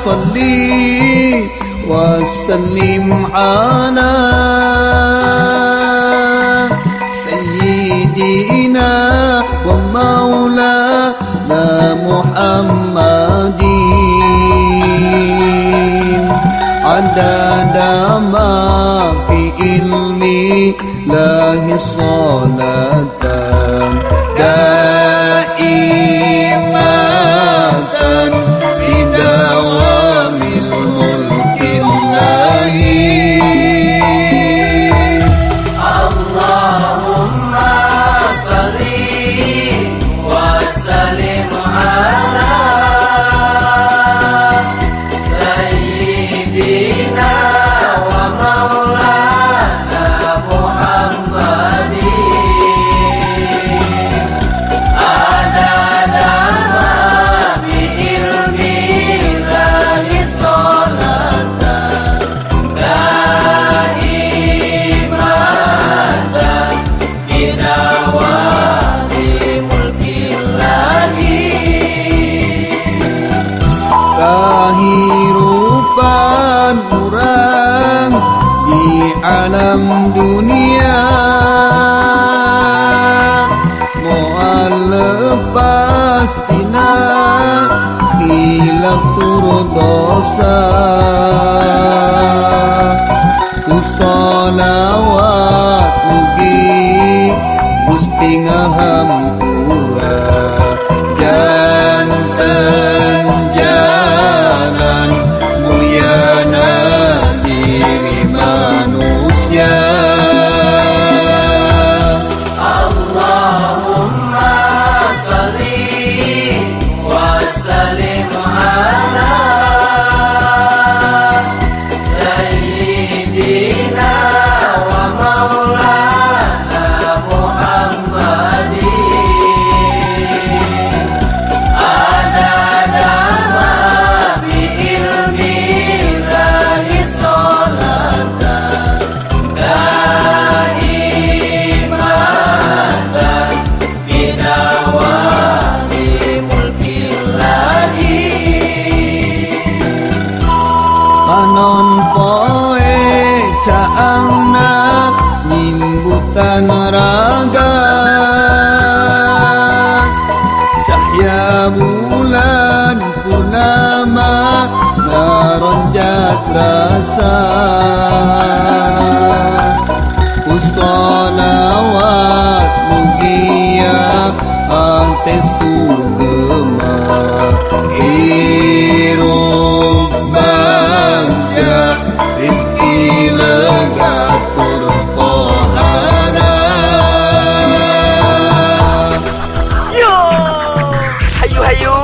salli wa sallim ala sayyidina wa maulana Muhammadin adada ma fi ilmi lahi salatan daimatan bidawamil mulkillahi. Allahumma salli wa sallim ala sayyidina wa maulana Muhammadin adada ma bi ilmi lahi salatan daimatan bidawami mulkillahi. Kehidupan orang di alam dunia moal lepas tina khilaf turut dosa ku sholawat mugi Gusti ngahampura janten jalan mulyana diri manusia. Allahumma salli wa sallim ala sayyidina wa maulana Muhammadin adada ma bi ilmi lahi salatan daimatan bidawami mulkillahi. Panon poe caangna nyimbutan raga cahya bulan purnama ngaronjat rasa ku sholawat mugia ante sugema hiruk bangga rizki legatur pohara. Yo, hayu-hayu,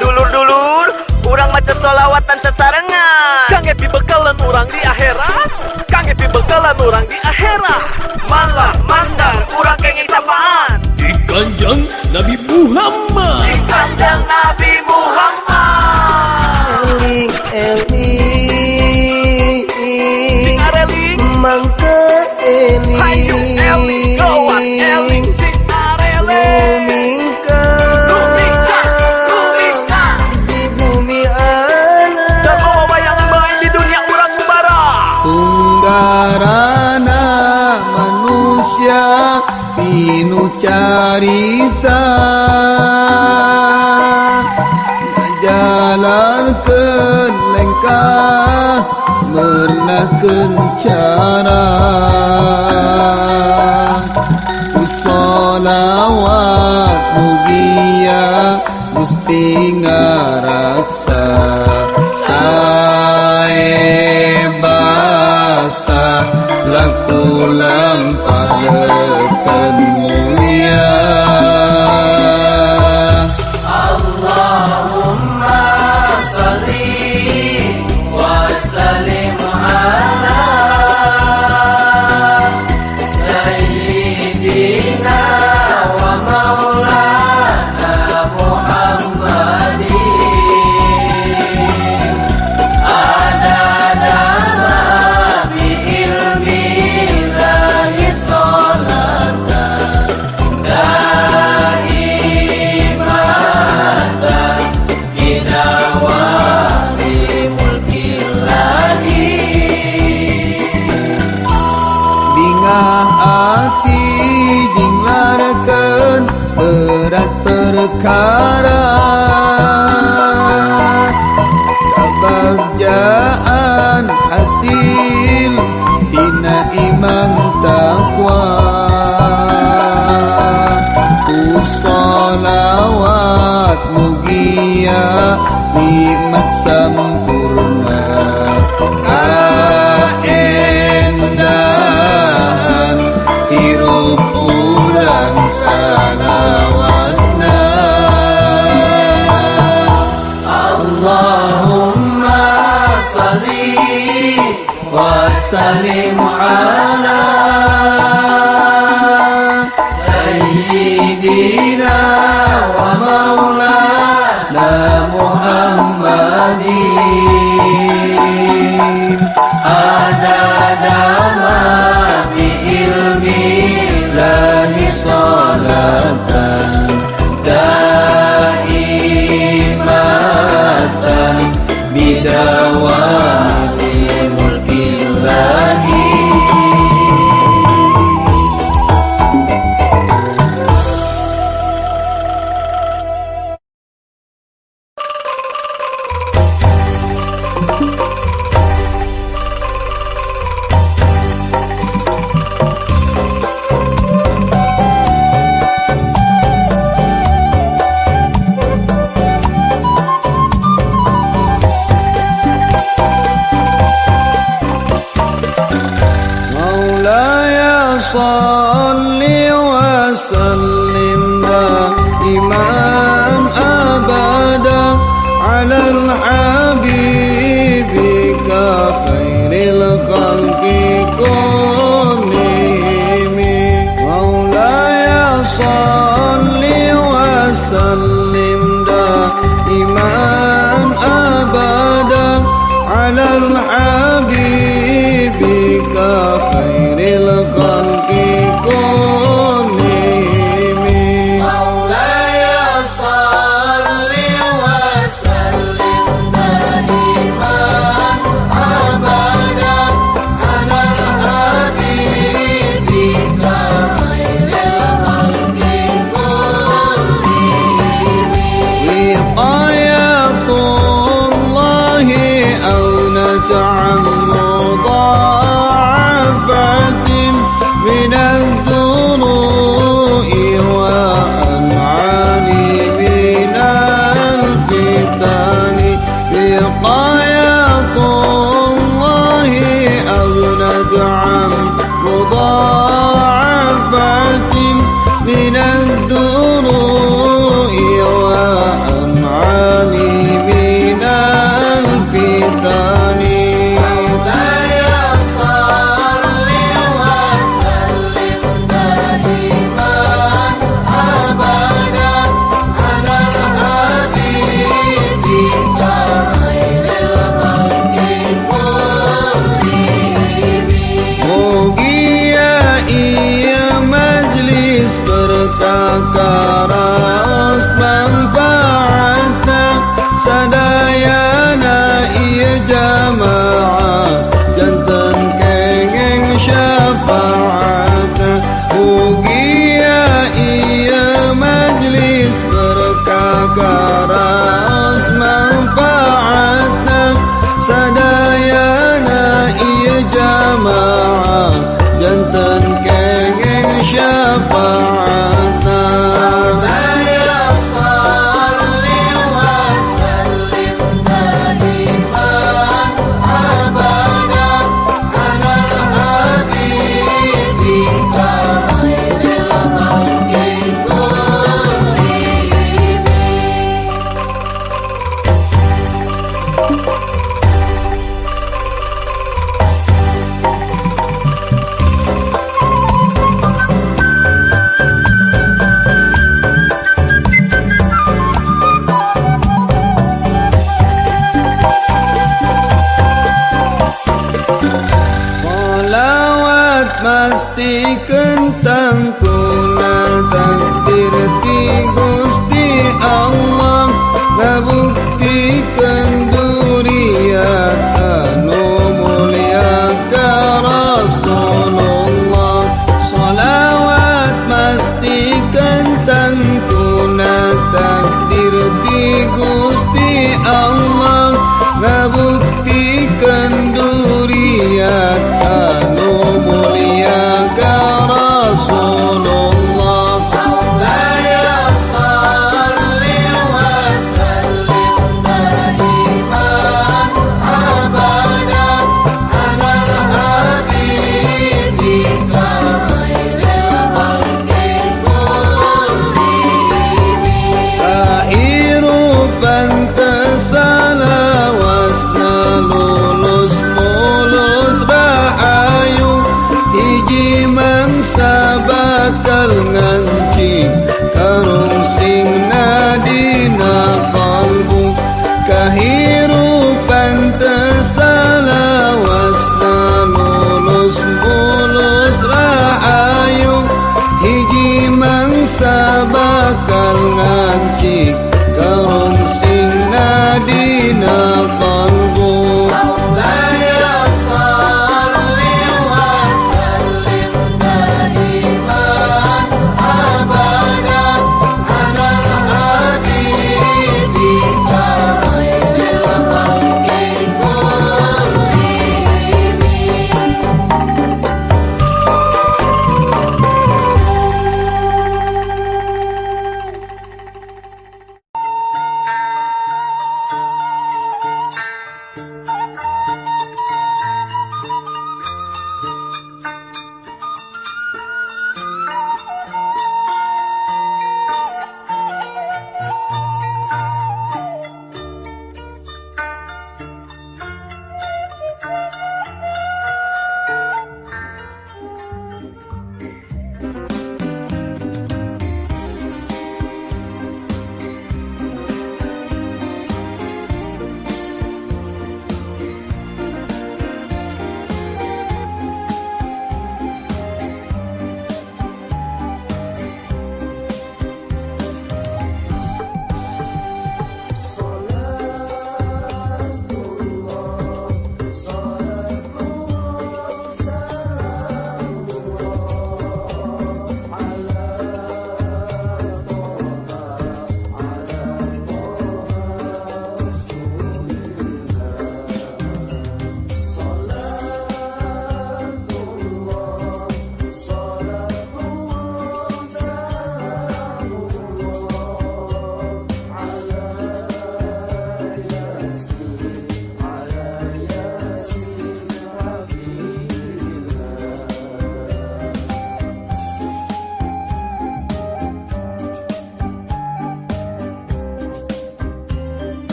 dulur-dulur, urang maca sholawatan sasarengan. Kang epi bekalan urang di akhirat, kang epi bekalan urang di akhirat. Malah mandar urang kenging sapaan di kanjeng Nabi Muhammad. Di kanjeng Nabi Muhammad. Eling eling sing areling, mangke hayu eling, gawat eling, sing areling. Lumingkan di bumi ana dan bawa bayangan baik di dunia urang kubara. tunggarana manusia pinuh carita ngajalankeun lengkah merenahkeun cara ku sholawat mugia Gusti ngaraksa sae basa laku lampah leukeun mulia. Allahumma salli wa sallim ala sayyidina wa maulana Muhammadin adada ma bi ilmi lahi perkara kebahagiaan hasil tina iman takwa ku sholawat mugia nikmat sempurna kaendahan hirup urang salawasna Allahumma salli wa sallim ala Sayyidina wa maulana Muhammadin adada ma fi ilmi lahi salatan daimatan bidawati mulkillahi. Salli wa sallim daiman abada ala al-habibika khairil khalqi kullihim Maulaya salli wa sallim daiman abada ala al-habibika khairil khalqi من الدروء وأنعام من الفتن مولاي صل وسلم دائما أبدا على الحبيب خير الخلق كلهم. Mugia iya majlis bertakaras manfaatna sadayana iya jamaah jantan kengeng syafaatna. Mugia iya majlis bertakaras manfaatna sadayana iya jamaah jantan kengeng syafaatna. مولاي صل وسلم دائما أبدا على الحبيب خير الخلق Salawat pastikan tangtuna takdir ti Gusti Allah ngabuktikan duriat anu mulia ka Rasulullah. Salawat pastikan tangtuna bakal ngan